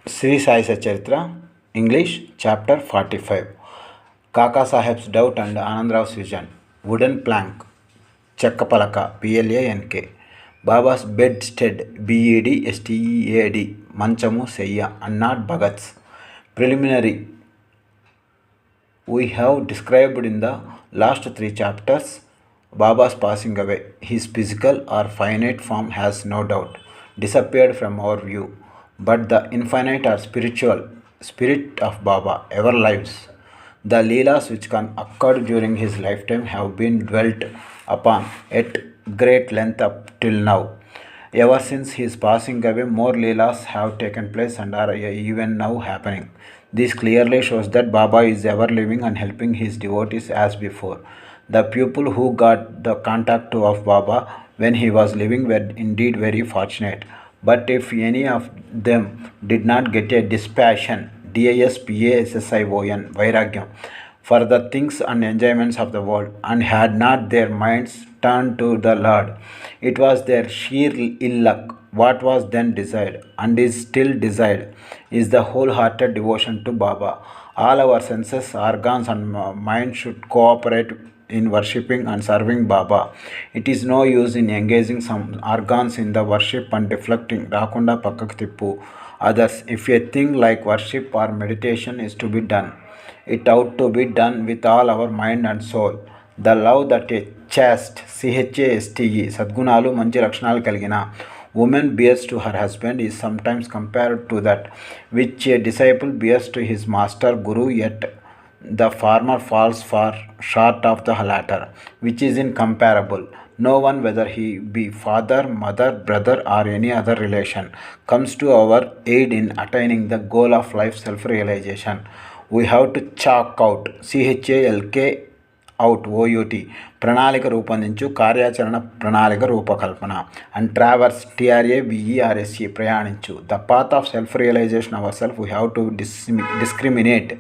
Sri Sai Charitra, English, Chapter 45. Kaka Saheb's Doubt and Anandrao's Vision. Wooden Plank, Chakkapalaka, PLANK. Baba's Bedstead, BEDSTEAD, Manchamu Seyya, and not Bhagat's. Preliminary. We have described in the last three chapters Baba's passing away. His physical or finite form has no doubt disappeared from our view, but the infinite or spiritual spirit of Baba ever lives. The Leelas which can occur during his lifetime have been dwelt upon at great length up till now. Ever since his passing away, more Leelas have taken place and are even now happening. This clearly shows that Baba is ever living and helping his devotees as before. The people who got the contact of Baba when he was living were indeed very fortunate. But if any of them did not get a dispassion, DISPASSION, Vairagyam, for the things and enjoyments of the world, and had not their minds turned to the Lord, it was their sheer ill luck. What was then desired, and is still desired, is the wholehearted devotion to Baba. All our senses, organs, and mind should cooperate in worshipping and serving Baba. It is no use in engaging some organs in the worship and deflecting Rakunda Pakkak Tippu others. If a thing like worship or meditation is to be done, it ought to be done with all our mind and soul. The love that a chaste, CHASTE, Sadgunalu Manchi Lakshanalu Kalgina woman bears to her husband is sometimes compared to that which a disciple bears to his master Guru, yet the former falls far short of the latter, which is incomparable. No one, whether he be father, mother, brother, or any other relation, comes to our aid in attaining the goal of life self realization. We have to chalk out CHALK out OUT ప్రణాళిక రూపొందించు కార్యాచరణ ప్రణాళిక రూపకల్పన and traverse TRAVERSE ప్రయాణించు the path of self realisation our self we have to discriminate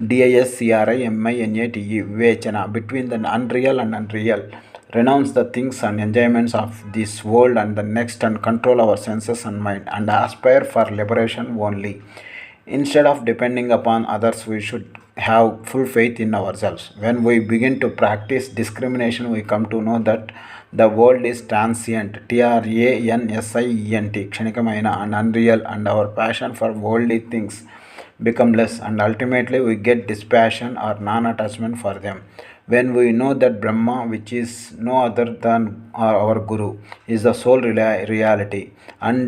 DISCRIMINATE వివేచన between the unreal and unreal, renounce the things and enjoyments of this world and the next, and control our senses and mind, and aspire for liberation only. Instead of depending upon others, we should have full faith in ourselves. When we begin to practice discrimination, we come to know that the world is transient, TRANSIENT, క్షణికమైన, and unreal, and our passion for worldly things become less, and ultimately we get dispassion or non-attachment for them. When we know that Brahma, which is no other than our Guru, is the sole reality, and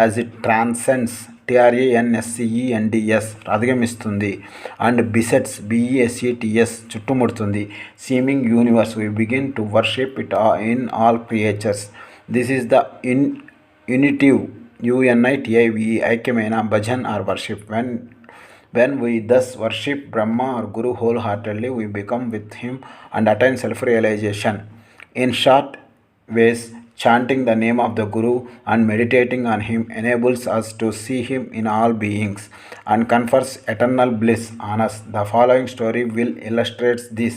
as it transcends TRANSCENDS అధిగమిస్తుంది and besets BESETS చుట్టుముడుతుంది seeming universe, we begin to worship it in all creatures. This is the unitive UNITIVE ఐక్యమైన bhajan or worship. When we thus worship Brahma or Guru wholeheartedly, we become with him and attain self-realization. In short ways, chanting the name of the Guru and meditating on him enables us to see him in all beings and confers eternal bliss on us. The following story will illustrate this.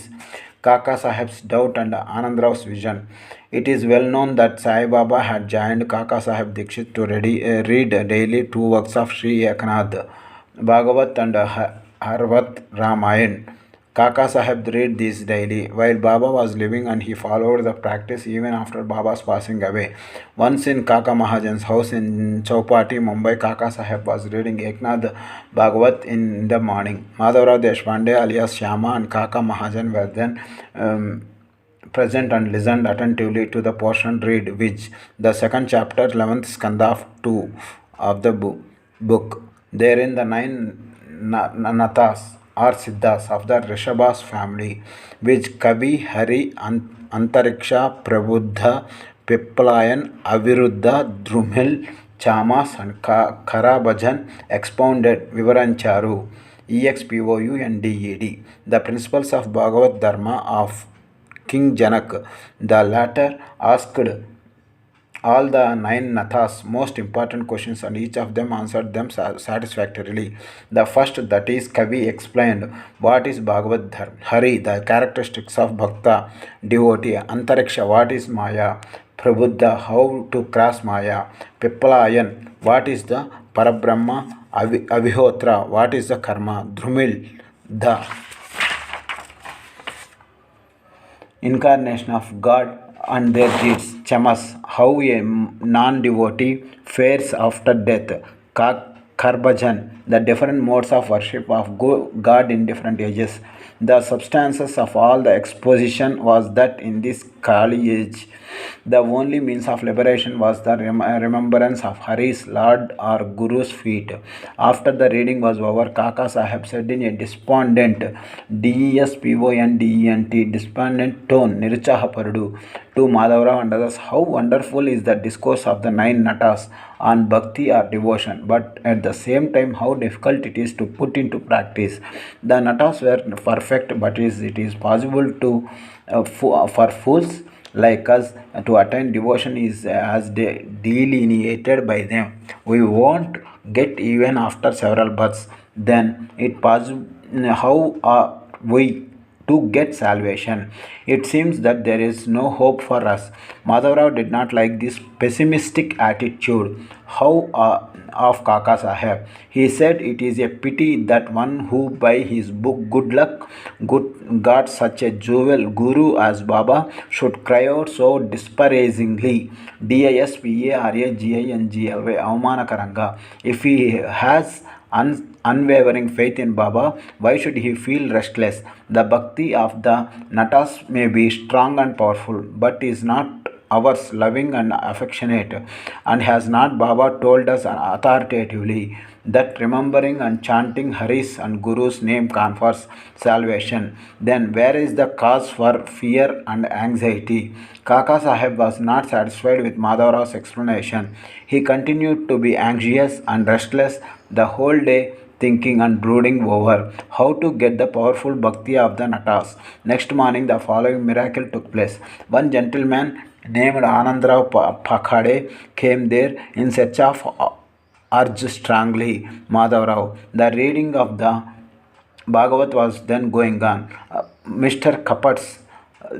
Kaka Saheb's doubt and Anandrao's vision. It is well known that Sai Baba had joined Kaka Saheb Dikshit to read daily two works of Sri Eknath, Bhagavat and Harvat Ramayan. Kaka Saheb read these daily while Baba was living, and he followed the practice even after Baba's passing away. Once in Kaka Mahajan's house in Chowpatty, Mumbai, Kaka Saheb was reading Eknath Bhagavat in the morning. Madhavrao Deshpande alias Shyama and Kaka Mahajan were then present and listened attentively to the portion read, which the second chapter, 11th skanda of 2 of the book. Therein the 9 nathas or siddhas of the Rishabhas family, which Kavi, Hari, Antariksha, Prabuddha, Piplayan, Aviruddha, Drumil, Chamas, and Karabajan expounded Vivarancharu, EXPOUNDED, the principles of Bhagavad Dharma of King Janak. The latter asked all the 9 nathas most important questions, and each of them answered them satisfactorily. The first, that is, Kavi explained what is Bhagavad Dharma. Hari, the characteristics of Bhakta, devotee. Antariksha, what is Maya. Prabuddha, how to cross Maya. Pippalayan, what is the Parabrahma, Avihotra, what is the karma? Dhrumil, the incarnation of God and their deeds. Chamas, how a non-devotee fares after death. Karbhajan, the different modes of worship of God in different ages. The substances of all the exposition was that in this Kali age, the only means of liberation was the remembrance of Hari's Lord or Guru's feet. After the reading was over, Kaka Sahib said in a despondent, despondent tone, Niruchahaparudu, to Madhavrao and others, how wonderful is the discourse of the nine natas on bhakti or devotion, but at the same time, how difficult it is to put into practice. The natas were perfect, but it is possible to for fools like us to attain devotion is as delineated by them. We won't get even after several births. Then it possible how are we to get salvation? It seems that there is no hope for us. Madhavrao did not like this pessimistic attitude. How of Kaka Saheb? He said it is a pity that one who by his book Good Luck got such a jewel guru as Baba should cry out so disparagingly. DISPARAGINGLY Avmanakaranga. If he has unwavering faith in Baba, why should he feel restless? The bhakti of the natas may be strong and powerful, but is not ours loving and affectionate. And has not Baba told us authoritatively that remembering and chanting Hari's and Guru's name confers salvation? Then where is the cause for fear and anxiety? Kaka Sahib was not satisfied with Madhavrao's explanation. He continued to be anxious and restless the whole day, thinking and brooding over how to get the powerful bhakti of the natas. Next morning, the following miracle took place. One gentleman named Anandrao Pakhade came there in search of urged strongly Madhavrao. The reading of the Bhagavat was then going on. Mr. Kapats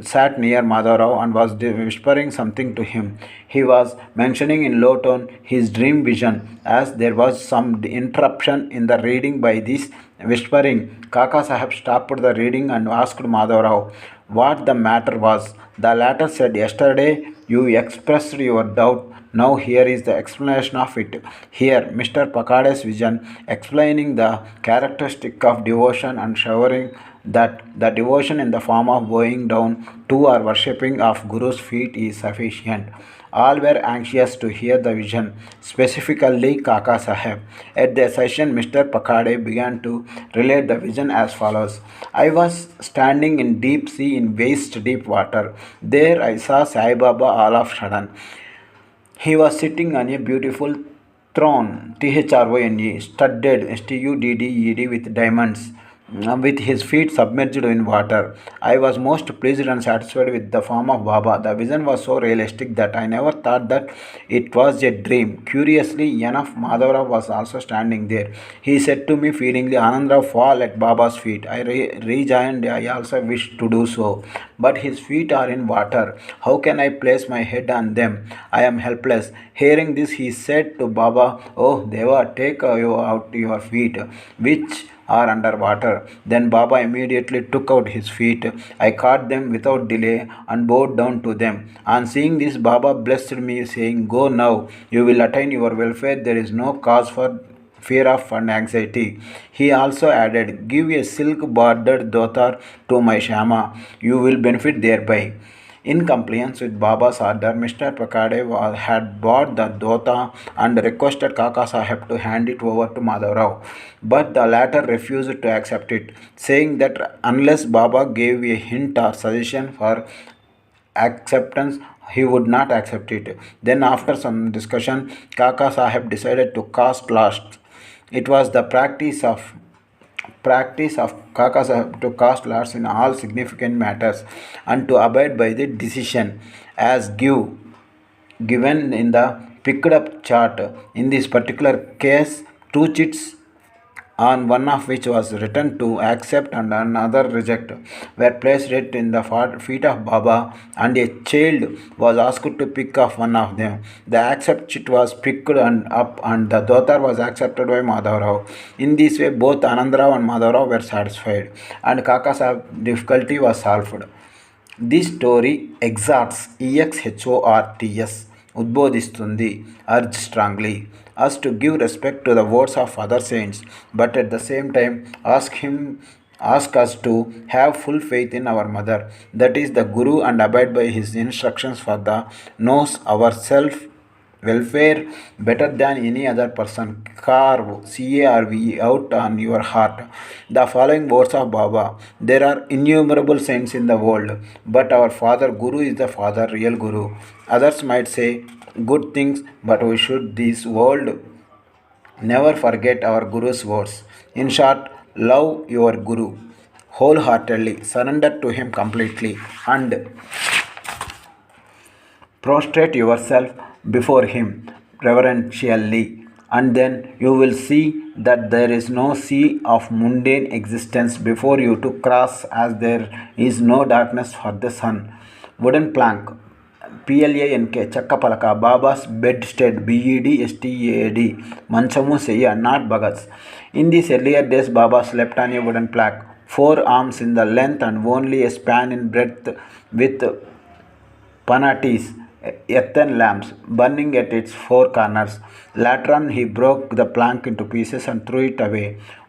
sat near Madhavrao and was whispering something to him. He was mentioning in low tone his dream vision. As there was some interruption in the reading by this whispering, Kaka Sahib stopped the reading and asked Madhavrao what the matter was. The latter said, yesterday you expressed your doubt. Now here is the explanation of it. Here, Mr. Pakade's vision explaining the characteristic of devotion and showering that the devotion in the form of bowing down to or worshipping of Guru's feet is sufficient. All were anxious to hear the vision, specifically Kaka Sahib. At the session, Mr. Pakade began to relate the vision as follows. I was standing in deep sea in waist deep water. There I saw Sai Baba all of sudden. He was sitting on a beautiful throne, THRONE, studded, STUDDED with diamonds, with his feet submerged in water. I was most pleased and satisfied with the form of Baba. The vision was so realistic that I never thought that it was a dream. Curiously enough, Madhavra was also standing there. He said to me feelingly, Anandrao, fall at Baba's feet. I rejoined, I also wished to do so. But his feet are in water. How can I place my head on them? I am helpless. Hearing this, he said to Baba, oh, Deva, take out your feet, which are under water. Then Baba immediately took out his feet. I caught them without delay and bowed down to them. On seeing this, Baba blessed me, saying, go now, you will attain your welfare. There is no cause for fear of and anxiety. He also added, give a silk bordered dhotar to my Shama. You will benefit thereby. In compliance with Baba's order, Mr. Pakade had bought the dhota and requested Kaka Sahib to hand it over to Madhavrao. But the latter refused to accept it, saying that unless Baba gave a hint or suggestion for acceptance, he would not accept it. Then, after some discussion, Kaka Sahib decided to cast lots. It was the practice of Kaka Sahib to cast lots in all significant matters and to abide by the decision as given in the picked up chart. In this particular case, two chits on one of which was written to accept and another reject, were placed it in the feet of Baba, and a child was asked to pick off one of them. The accept chit was picked and up, and the daughter was accepted by Madhavrao. In this way, both Anandrao and Madhavrao were satisfied, and Kaka's difficulty was solved. This story exhorts EXHORTS ఉద్బోధిస్తుంది urge strongly us to give respect to the words of other saints, but at the same time ask us to have full faith in our mother, that is the Guru, and abide by his instructions, for the knows ourself welfare better than any other person. Carve CARVE out on your heart the following words of Baba. There are innumerable saints in the world, but our Father Guru is the Father, real Guru. Others might say good things, but we should this world never forget our Guru's words. In short, love your Guru wholeheartedly, surrender to him completely, and prostrate yourself before him reverentially, and then you will see that there is no sea of mundane existence before you to cross, as there is no darkness for the sun. Wooden plank, PLANK, చెక్క పలక, babas bed స్టెడ్, BEDSTEAD, మంచము సెయ్య, not Bhagat's. In these earlier days, Baba slept on a wooden plank, 4 arms in the length and only a span in breadth, with panatis, earthen lamps, burning at its 4 corners. Later on, he broke the plank into pieces and threw it away.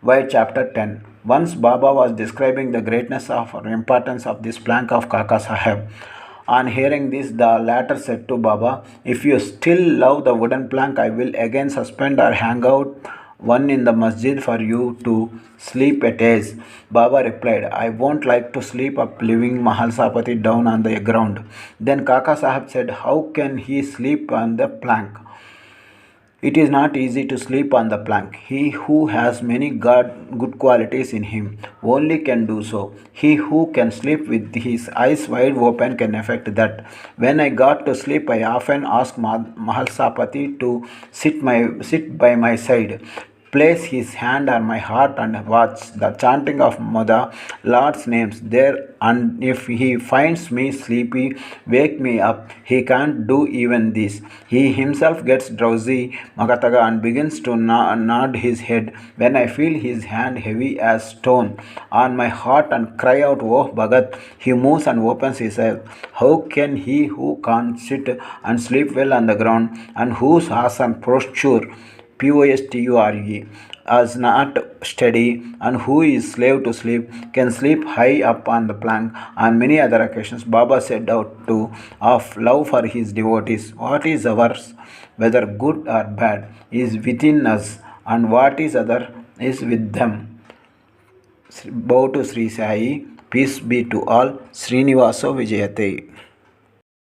Why chapter 10. Once Baba was describing the greatness or importance of this plank of Kaka Saheb. On hearing this, the latter said to Baba, "If you still love the wooden plank, I will again suspend or hang out one in the masjid for you to sleep at ease." Baba replied, "I won't like to sleep up leaving Mahalsapati down on the ground." Then Kaka Sahib said, "How can he sleep on the plank? It is not easy to sleep on the plank. He who has many good qualities in him only can do so. He who can sleep with his eyes wide open can effect that. When I got to sleep, I often asked Mahalsapati to sit by my side, place his hand on my heart, and watch the chanting of the Lord's names there, and if he finds me sleepy, wake me up. He can't do even this. He himself gets drowsy, Magataga, and begins to nod his head when I feel his hand heavy as stone on my heart and cry out, 'Oh Bhagat!' He moves and opens his eyes. How can he who can't sit and sleep well on the ground, and whose asana posture, POSTURE, is not steady, and who is slave to sleep, can sleep high up on the plank?" On many other occasions, Baba set out to of love for his devotees. What is ours, whether good or bad, is within us, and what is other is with them. Bow to Sri Sai. Peace be to all. Sreenivasa Vijayate.